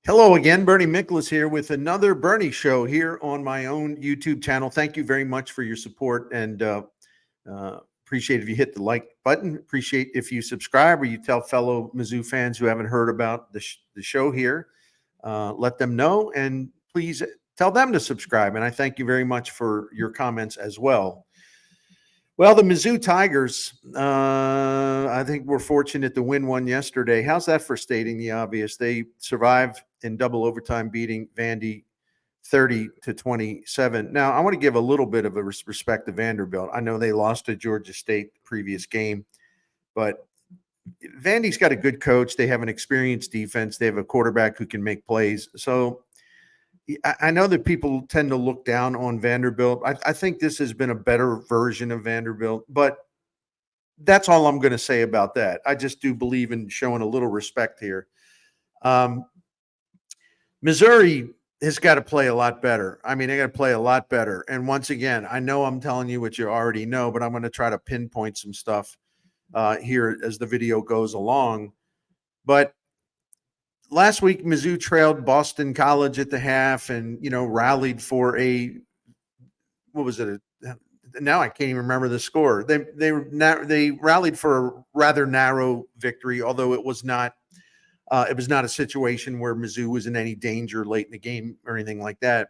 Hello again, Bernie Miklasz here with another Bernie Show here on my own YouTube channel. Thank you very much for your support and appreciate if you hit the like button. Appreciate if you subscribe or you tell fellow Mizzou fans who haven't heard about the show here. Let them know and please tell them to subscribe. And I thank you very much for your comments as well. Well, the Mizzou Tigers, I think we're fortunate to win one yesterday. How's that for stating the obvious? They survived in double overtime, beating Vandy 30-27. Now, I want to give a little bit of a respect to Vanderbilt. I know they lost to Georgia State the previous game, but Vandy's got a good coach. They have an experienced defense. They have a quarterback who can make plays. So I know that people tend to look down on Vanderbilt. I think this has been a better version of Vanderbilt, but that's all I'm going to say about that. I just do believe in showing a little respect here. Missouri has got to play a lot better. I mean, they got to play a lot better. And once again, I know I'm telling you what you already know, but I'm going to try to pinpoint some stuff here as the video goes along. But last week, Mizzou trailed Boston College at the half and, rallied for what was it? Now I can't even remember the score. They rallied for a rather narrow victory, although it was not a situation where Mizzou was in any danger late in the game or anything like that.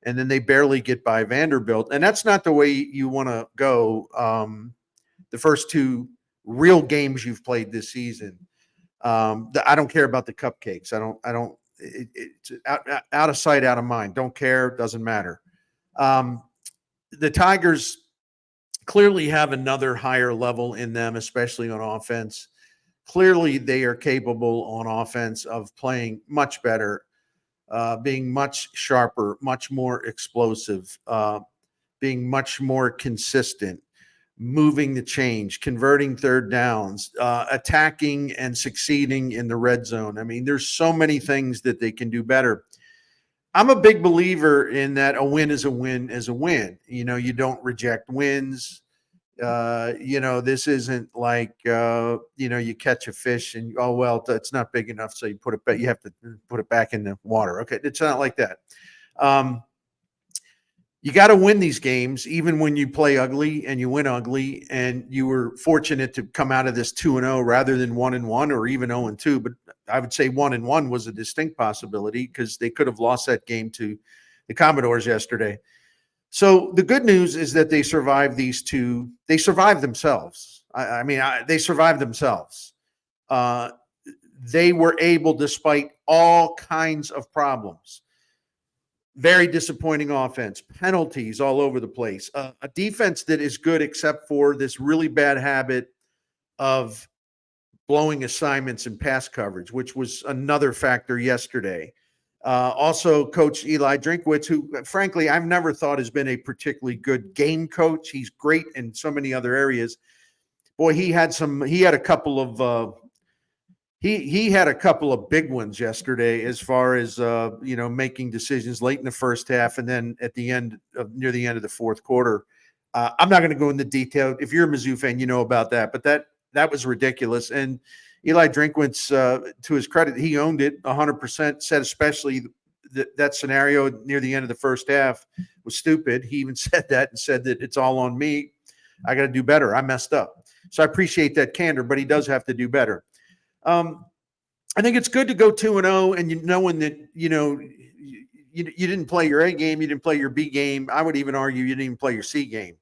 And then they barely get by Vanderbilt. And that's not the way you want to go the first two real games you've played this season. I don't care about the cupcakes. It's out of sight, out of mind. Don't care. Doesn't matter. The Tigers clearly have another higher level in them, especially on offense. Clearly, they are capable on offense of playing much better, being much sharper, much more explosive, being much more consistent, moving the change, converting third downs, attacking and succeeding in the red zone. I mean, there's so many things that they can do better. I'm a big believer in that a win is a win is a win. You don't reject wins. This isn't like, you catch a fish and, oh, well, it's not big enough. So you have to put it back in the water. Okay. It's not like that. You got to win these games, even when you play ugly and you win ugly. And you were fortunate to come out of this 2-0 rather than 1-1 or even 0-2. But I would say 1-1 was a distinct possibility because they could have lost that game to the Commodores yesterday. So the good news is that they survived these two. They survived themselves. They survived themselves. They were able, despite all kinds of problems. Very disappointing offense, penalties all over the place, a defense that is good except for this really bad habit of blowing assignments and pass coverage, which was another factor yesterday. Also, Coach Eli Drinkwitz, who, frankly, I've never thought has been a particularly good game coach. He's great in so many other areas. Boy, he had a couple of He had a couple of big ones yesterday as far as, making decisions late in the first half and then at the end near the end of the fourth quarter. I'm not going to go into detail. If you're a Mizzou fan, you know about that, but that was ridiculous. And Eli Drinkwitz, to his credit, he owned it 100%, said especially that scenario near the end of the first half was stupid. He even said that and said that it's all on me. I got to do better. I messed up. So I appreciate that candor, but he does have to do better. I think it's good to go 2-0 and knowing that, you didn't play your A game, you didn't play your B game. I would even argue you didn't even play your C game.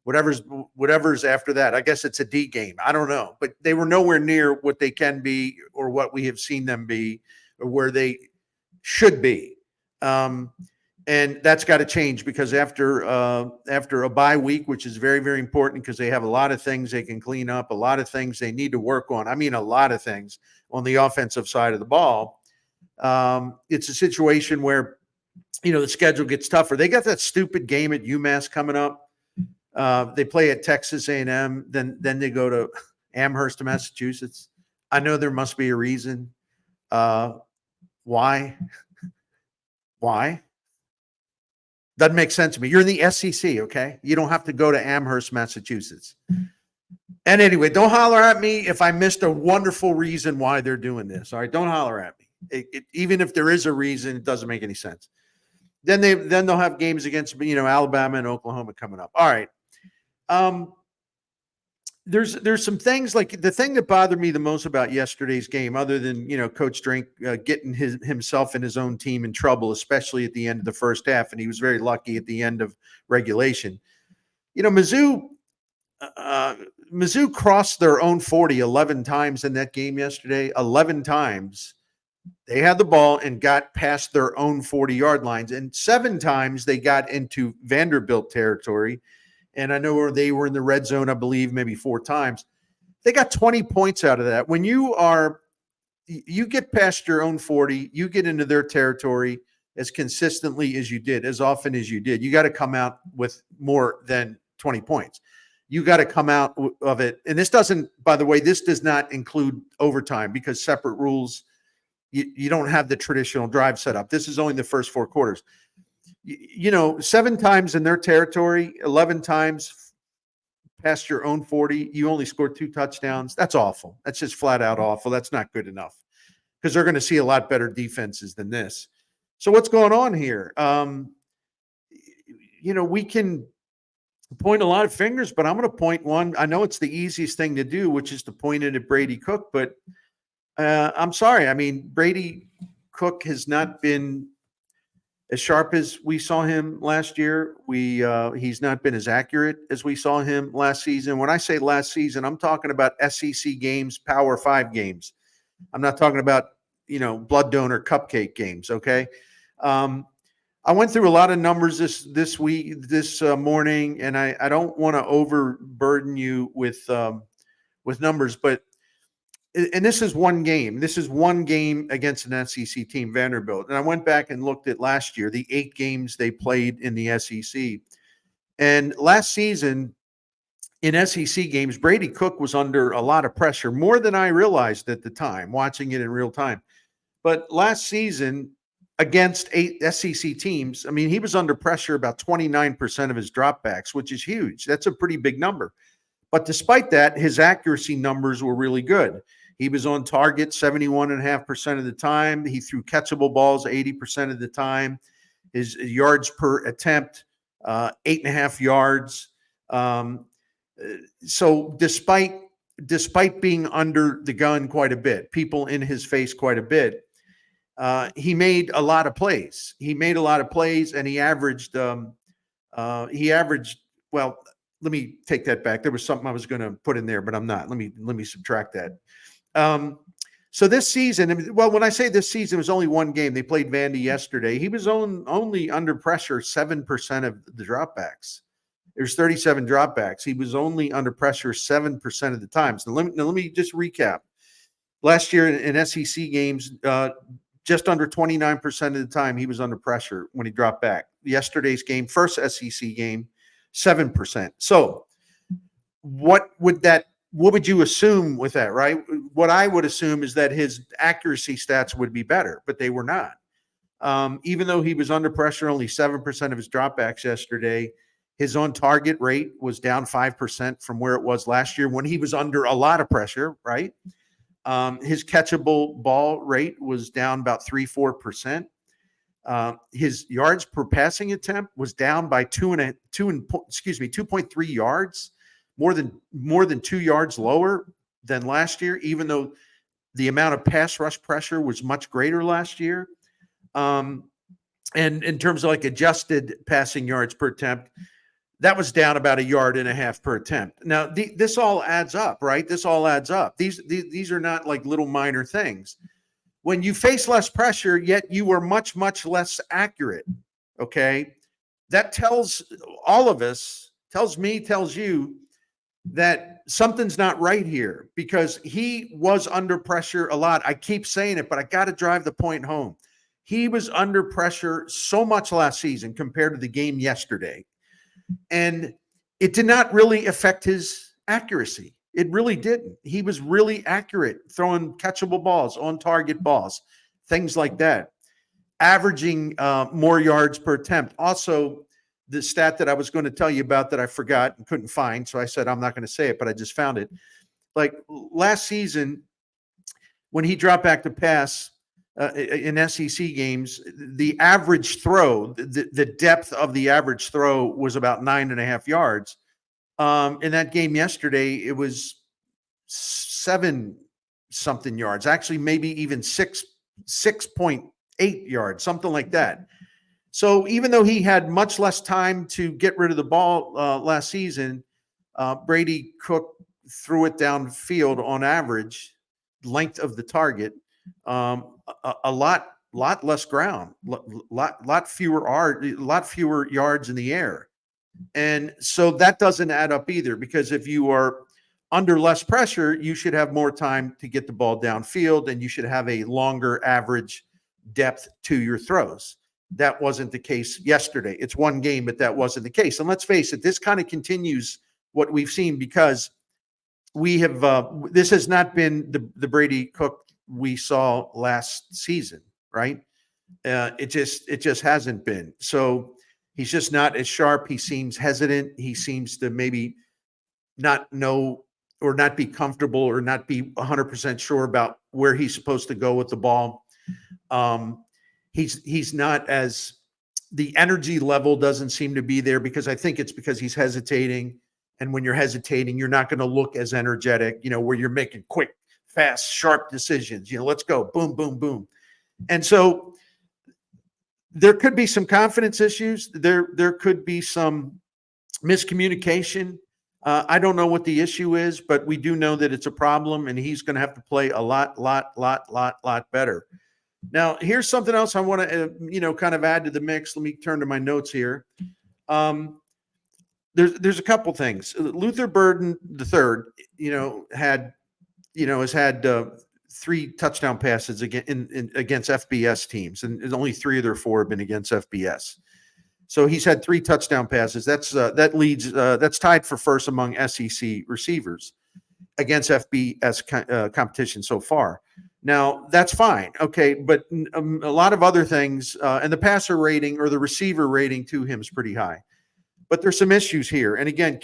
Whatever's after that. I guess it's a D game. I don't know, but they were nowhere near what they can be or what we have seen them be or where they should be. And that's got to change because after a bye week, which is very, very important because they have a lot of things they can clean up, a lot of things they need to work on. I mean, a lot of things on the offensive side of the ball. It's a situation where, the schedule gets tougher. They got that stupid game at UMass coming up. They play at Texas A&M, then they go to Amherst, Massachusetts. I know there must be a reason. Why? Doesn't make sense to me. You're in the SEC, okay? You don't have to go to Amherst, Massachusetts. And anyway, don't holler at me if I missed a wonderful reason why they're doing this. All right, don't holler at me. Even if there is a reason, it doesn't make any sense. Then they'll have games against Alabama and Oklahoma coming up. All right. There's some things, like the thing that bothered me the most about yesterday's game, other than Coach Drink getting himself and his own team in trouble, especially at the end of the first half, and he was very lucky at the end of regulation. Mizzou crossed their own 40 11 times in that game yesterday. 11 times they had the ball and got past their own 40-yard lines, and 7 times they got into Vanderbilt territory. And I know they were in the red zone, I believe, maybe 4 times. They got 20 points out of that. When you get past your own 40, you get into their territory as consistently as you did, as often as you did, you got to come out with more than 20 points. You got to come out of it. And this doesn't, by the way, this does not include overtime, because separate rules, you don't have the traditional drive set up. This is only the first 4 quarters. 7 times in their territory, 11 times past your own 40, you only scored 2 touchdowns. That's awful. That's just flat out awful. That's not good enough, because they're going to see a lot better defenses than this. So what's going on here? We can point a lot of fingers, but I'm going to point one. I know it's the easiest thing to do, which is to point it at Brady Cook, but I'm sorry. I mean, Brady Cook has not been as sharp as we saw him last year. He's not been as accurate as we saw him last season. When I say last season, I'm talking about SEC games, Power 5 games. I'm not talking about, blood donor cupcake games. Okay. I went through a lot of numbers this morning, and I don't want to overburden you with numbers, but this is one game. This is one game against an SEC team, Vanderbilt. And I went back and looked at last year, the 8 games they played in the SEC. And last season in SEC games, Brady Cook was under a lot of pressure, more than I realized at the time, watching it in real time. But last season against 8 SEC teams, I mean, he was under pressure about 29% of his dropbacks, which is huge. That's a pretty big number. But despite that, his accuracy numbers were really good. He was on target 71.5% of the time. He threw catchable balls 80% of the time. His yards per attempt, 8.5 yards. So despite being under the gun quite a bit, people in his face quite a bit, he made a lot of plays. And he averaged. Well, let me take that back. There was something I was going to put in there, but I'm not. Let me subtract that. So this season, well, when I say this season, it was only one game. They played Vandy yesterday. He was only under pressure 7% of the dropbacks. There's 37 dropbacks. He was only under pressure 7% of the time. So let me just recap. Last year in SEC games, just under 29% of the time he was under pressure when he dropped back. Yesterday's game, first SEC game, 7%. So what would you assume with that, right? What I would assume is that his accuracy stats would be better, but they were not. Even though he was under pressure, only 7% of his dropbacks yesterday, his on-target rate was down 5% from where it was last year when he was under a lot of pressure, right? His catchable ball rate was down about 3-4%. His yards per passing attempt was down by 2.3 yards, more than 2 yards lower than last year, even though the amount of pass rush pressure was much greater last year. And in terms of like adjusted passing yards per attempt, that was down about 1.5 yards per attempt. Now, this all adds up, right? This all adds up. These are not like little minor things. When you face less pressure, yet you are much, much less accurate, okay? That tells all of us, tells me, tells you that something's not right here, because he was under pressure a lot. I keep saying it, but I got to drive the point home. He was under pressure so much last season compared to the game yesterday. And it did not really affect his accuracy. It really didn't. He was really accurate, throwing catchable balls, on target balls, things like that, averaging more yards per attempt. Also, the stat that I was going to tell you about that I forgot and couldn't find, so I said I'm not going to say it, but I just found it. Like last season, when he dropped back to pass, in SEC games, the average throw, the depth of the average throw was about 9.5 yards. In that game yesterday, it was 7 something yards, actually maybe even 6.8 yards, something like that. So even though he had much less time to get rid of the ball last season, Brady Cook threw it downfield on average, length of the target, a lot less ground, lot fewer yards in the air. And so that doesn't add up either, because if you are under less pressure, you should have more time to get the ball downfield, and you should have a longer average depth to your throws. That wasn't the case yesterday. It's one game, but that wasn't the case. And let's face it, this kind of continues what we've seen, because we have this has not been the Brady Cook we saw last season, right? It just hasn't been. So he's just not as sharp. He seems hesitant. He seems to maybe not know, or not be comfortable, or not be 100% sure about where he's supposed to go with the ball. He's not as, the energy level doesn't seem to be there, because I think it's because he's hesitating. And when you're hesitating, you're not going to look as energetic, where you're making quick, fast, sharp decisions. Let's go, boom, boom, boom. And so there could be some confidence issues. There could be some miscommunication. I don't know what the issue is, but we do know that it's a problem, and he's going to have to play a lot better. Now, here's something else I want to, kind of add to the mix. Let me turn to my notes here. There's a couple things. Luther Burden III, has had 3 touchdown passes against FBS teams, and only 3 of their 4 have been against FBS. So he's had 3 touchdown passes. That's tied for first among SEC receivers against FBS competition so far. Now, that's fine. Okay. But a lot of other things, and the passer rating, or the receiver rating to him, is pretty high. But there's some issues here. And again,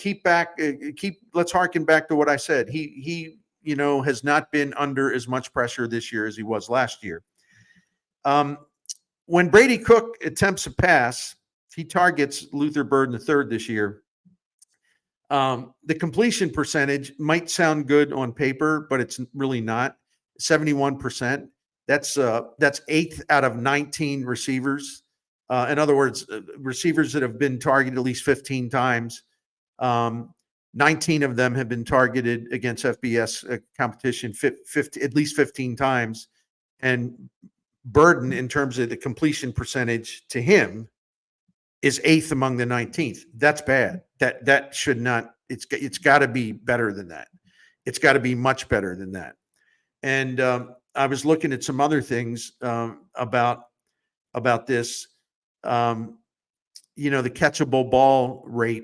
let's harken back to what I said. He has not been under as much pressure this year as he was last year. When Brady Cook attempts a pass, he targets Luther Burden III this year. The completion percentage might sound good on paper, but it's really not. 71%. That's 8th out of 19 receivers. In other words, receivers that have been targeted at least 15 times. 19 of them have been targeted against FBS competition at least 15 times. And Burden, in terms of the completion percentage to him, is 8th among the 19th. That's bad. That should not. It's got to be better than that. It's got to be much better than that. And I was looking at some other things about this. The catchable ball rate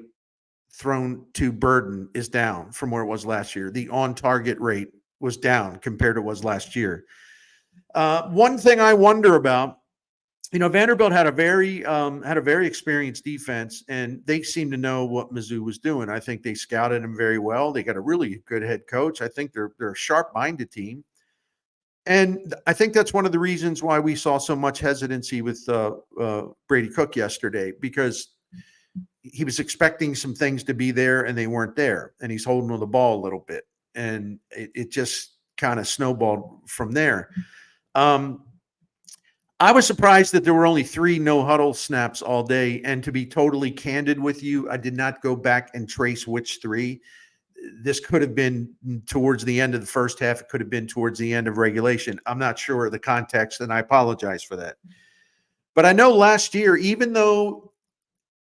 thrown to Burden is down from where it was last year. The on-target rate was down compared to what was last year. One thing I wonder about, Vanderbilt had a very experienced defense, and they seemed to know what Mizzou was doing. I think they scouted him very well. They got a really good head coach. I think they're a sharp-minded team. And I think that's one of the reasons why we saw so much hesitancy with Brady Cook yesterday, because he was expecting some things to be there and they weren't there, and he's holding on the ball a little bit, and it just kind of snowballed from there. I was surprised that there were only 3 no-huddle snaps all day, and to be totally candid with you, I did not go back and trace which 3. This could have been towards the end of the first half. It could have been towards the end of regulation. I'm not sure of the context, and I apologize for that. But I know last year, even though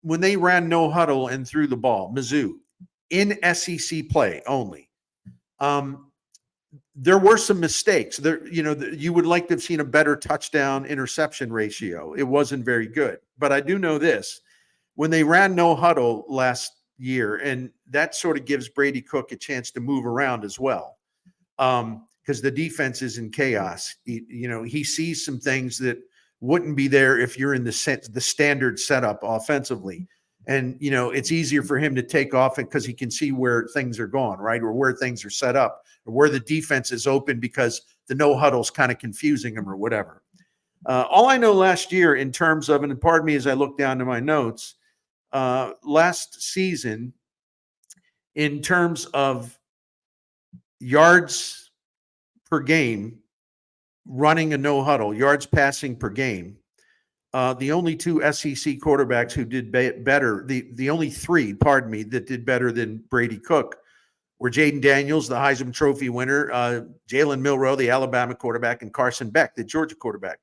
when they ran no huddle and threw the ball, Mizzou, in SEC play only, there were some mistakes. You would like to have seen a better touchdown interception ratio. It wasn't very good. But I do know this: when they ran no huddle last year, and that sort of gives Brady Cook a chance to move around as well, because the defense is in chaos. He sees some things that wouldn't be there if you're in the standard setup offensively. And, it's easier for him to take off because he can see where things are going, right? Or where things are set up, or where the defense is open because the no huddle is kind of confusing him or whatever. All I know last year in terms of, and pardon me as I look down to my notes, last season in terms of yards per game, running a no huddle, yards passing per game, the only two SEC quarterbacks who did better, the only three, pardon me, that did better than Brady Cook were Jaden Daniels, the Heisman Trophy winner, Jalen Milroe, the Alabama quarterback, and Carson Beck, the Georgia quarterback.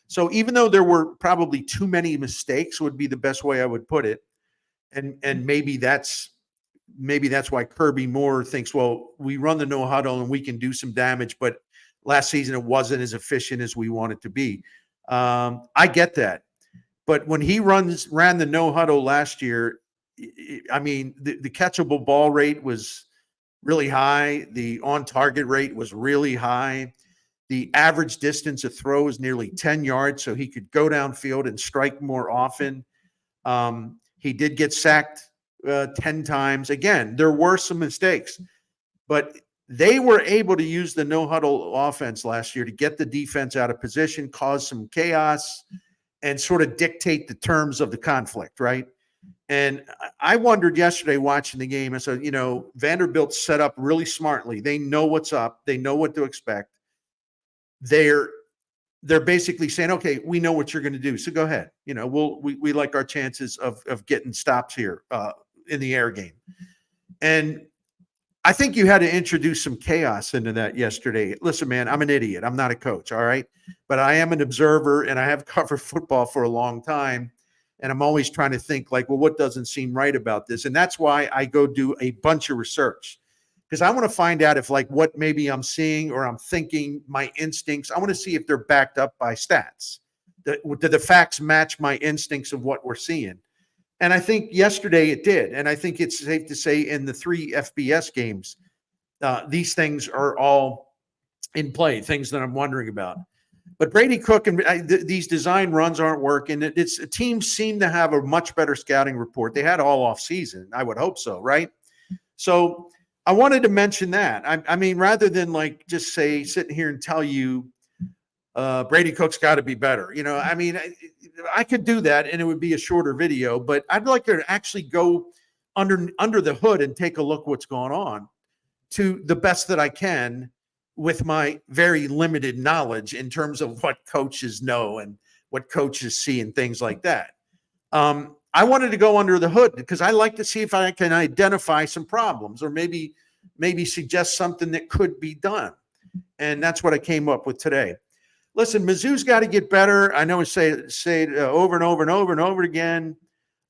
So even though there were probably too many mistakes, would be the best way I would put it, and maybe that's why Kirby Moore thinks, well, we run the no huddle and we can do some damage, but last season it wasn't as efficient as we want it to be. I get that, but when he ran the no huddle last year, I mean, the catchable ball rate was really high. The on target rate was really high. The average distance of throw is nearly 10 yards, so he could go downfield and strike more often. He did get sacked 10 times. Again, there were some mistakes, but they were able to use the no huddle offense last year to get the defense out of position, cause some chaos, and sort of dictate the terms of the conflict, right? And I wondered yesterday watching the game, I said, Vanderbilt set up really smartly. They know what's up. They know what to expect. They're basically saying, okay, we know what you're going to do. So go ahead. We like our chances of getting stops here in the air game. And I think you had to introduce some chaos into that yesterday. Listen, man, I'm an idiot. I'm not a coach. All right. But I am an observer and I have covered football for a long time. And I'm always trying to think like, well, what doesn't seem right about this? And that's why I go do a bunch of research, because I want to find out if like what maybe I'm seeing or I'm thinking, my instincts, I want to see if they're backed up by stats. Do the facts match my instincts of what we're seeing? And I think yesterday it did. And I think it's safe to say in the 3 FBS games, these things are all in play, things that I'm wondering about. But Brady Cook and these design runs aren't working. Teams seem to have a much better scouting report. They had all off season. I would hope so, right? So I wanted to mention that. I mean, rather than like just say sitting here and tell you Brady Cook's got to be better. I mean, I could do that and it would be a shorter video, but I'd like to actually go under the hood and take a look what's going on to the best that I can with my very limited knowledge in terms of what coaches know and what coaches see and things like that. I wanted to go under the hood because I like to see if I can identify some problems or maybe suggest something that could be done. And that's what I came up with today. Listen, Mizzou's got to get better. I know we say it over and over and over and over again.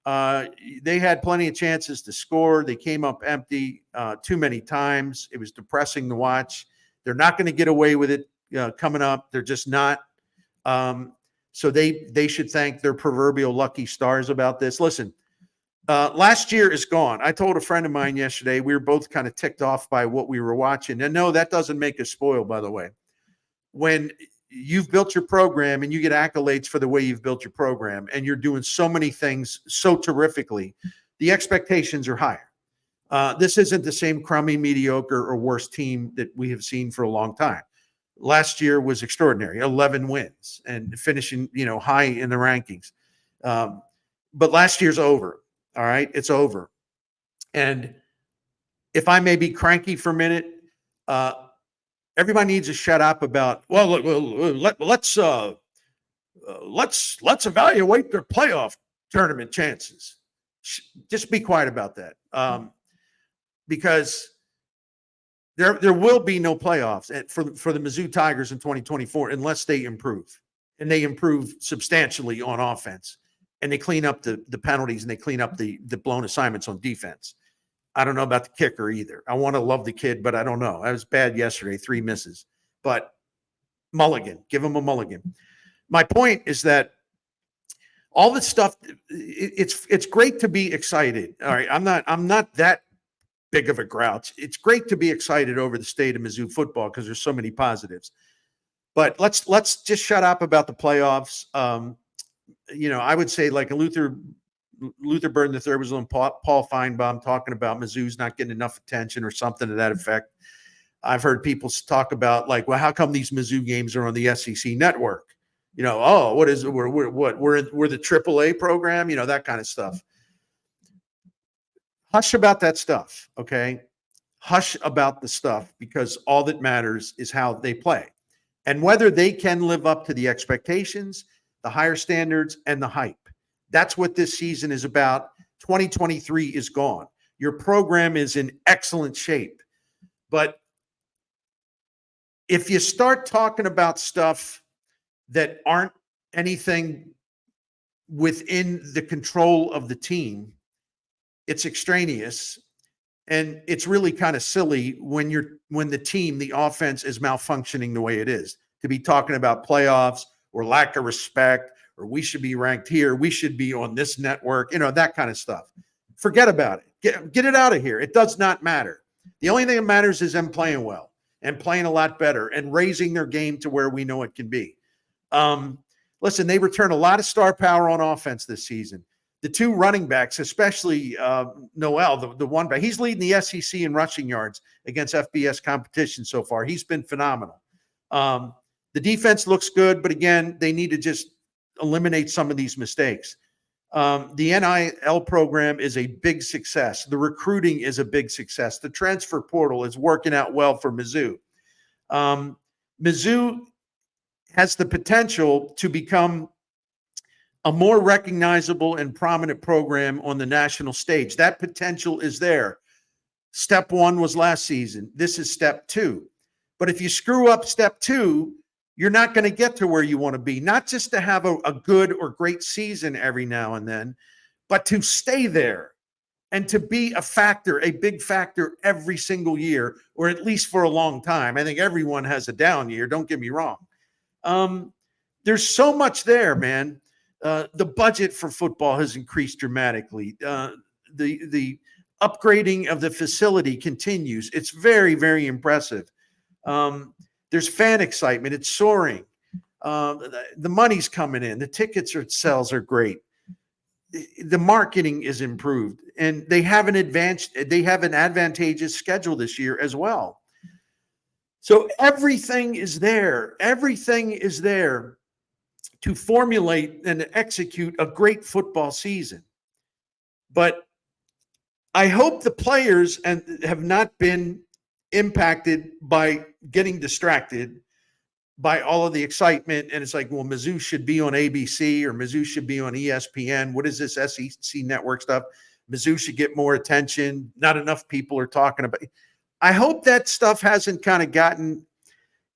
They had plenty of chances to score. They came up empty too many times. It was depressing to watch. They're not going to get away with it coming up. They're just not. So they should thank their proverbial lucky stars about this. Listen, last year is gone. I told a friend of mine yesterday, we were both kind of ticked off by what we were watching. And no, that doesn't make us spoiled, by the way. When you've built your program and you get accolades for the way you've built your program and you're doing so many things so terrifically, the expectations are higher. This isn't the same crummy, mediocre, or worse team that we have seen for a long time. Last year was extraordinary, 11 wins and finishing, high in the rankings. But last year's over. All right, it's over. And if I may be cranky for a minute, everybody needs to shut up about. Well, let's evaluate their playoff tournament chances. Just be quiet about that. Because there will be no playoffs for the Mizzou Tigers in 2024 unless they improve, and they improve substantially on offense, and they clean up the penalties and they clean up the blown assignments on defense. I don't know about the kicker either. I want to love the kid, but I don't know. I was bad yesterday, 3 misses. But mulligan, give him a mulligan. My point is that all this stuff, it's great to be excited. All right, I'm not that big of a grouch. It's great to be excited over the state of Mizzou football because there's so many positives. But let's just shut up about the playoffs. I would say like Luther Burden III was on Paul Feinbaum talking about Mizzou's not getting enough attention or something to that effect. I've heard people talk about like, well, how come these Mizzou games are on the SEC network? Oh, what is it? We're the AAA program, that kind of stuff. Hush about that stuff, okay? Hush about the stuff, because all that matters is how they play and whether they can live up to the expectations, the higher standards, and the hype. That's what this season is about. 2023 is gone. Your program is in excellent shape. But if you start talking about stuff that aren't anything within the control of the team, it's extraneous. And it's really kind of silly when the team, the offense, is malfunctioning the way it is, to be talking about playoffs or lack of respect, or we should be ranked here, we should be on this network, that kind of stuff. Forget about it. Get it out of here. It does not matter. The only thing that matters is them playing well and playing a lot better and raising their game to where we know it can be. Listen, they return a lot of star power on offense this season. The two running backs, especially Noel, the one back, he's leading the SEC in rushing yards against FBS competition so far. He's been phenomenal. The defense looks good, but again, they need to just eliminate some of these mistakes. The NIL program is a big success. The recruiting is a big success. The transfer portal is working out well for Mizzou. Mizzou has the potential to become a more recognizable and prominent program on the national stage. That potential is there. Step one was last season. This is step two. But if you screw up step two, you're not going to get to where you want to be. Not just to have a good or great season every now and then, but to stay there and to be a factor, a big factor every single year, or at least for a long time. I think everyone has a down year. Don't get me wrong. There's so much there, man. The budget for football has increased dramatically. The upgrading of the facility continues. It's very, very impressive. There's fan excitement. It's soaring. The money's coming in. The tickets sales are great. The marketing is improved, and they have an advantageous schedule this year as well. So everything is there. Everything is there to formulate and execute a great football season. But I hope the players have not been impacted by getting distracted by all of the excitement. And it's like, well, Mizzou should be on ABC or Mizzou should be on ESPN. What is this SEC network stuff? Mizzou should get more attention. Not enough people are talking about it. I hope that stuff hasn't kind of gotten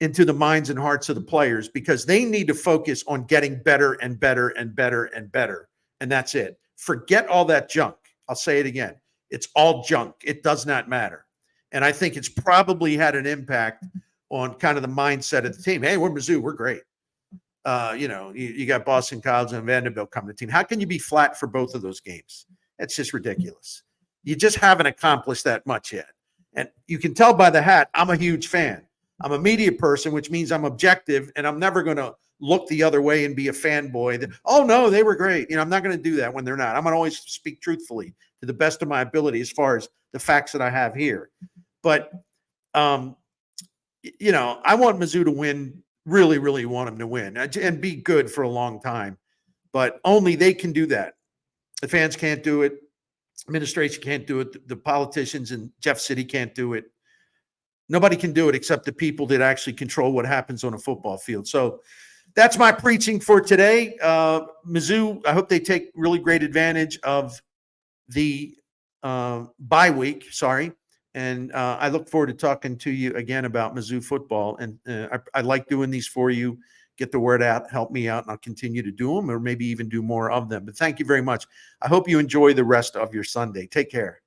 into the minds and hearts of the players, because they need to focus on getting better and better and better and better. And that's it. Forget all that junk. I'll say it again. It's all junk. It does not matter. And I think it's probably had an impact on kind of the mindset of the team. Hey, we're Mizzou. We're great. You got Boston College and Vanderbilt coming to the team. How can you be flat for both of those games? That's just ridiculous. You just haven't accomplished that much yet. And you can tell by the hat, I'm a huge fan. I'm a media person, which means I'm objective, and I'm never going to look the other way and be a fanboy. Oh, no, they were great. I'm not going to do that when they're not. I'm going to always speak truthfully to the best of my ability as far as the facts that I have here. But, I want Mizzou to win, really, really want them to win and be good for a long time. But only they can do that. The fans can't do it. Administration can't do it. The politicians in Jeff City can't do it. Nobody can do it except the people that actually control what happens on a football field. So that's my preaching for today. Mizzou, I hope they take really great advantage of the bye week. And I look forward to talking to you again about Mizzou football. And I like doing these for you. Get the word out, help me out, and I'll continue to do them, or maybe even do more of them. But thank you very much. I hope you enjoy the rest of your Sunday. Take care.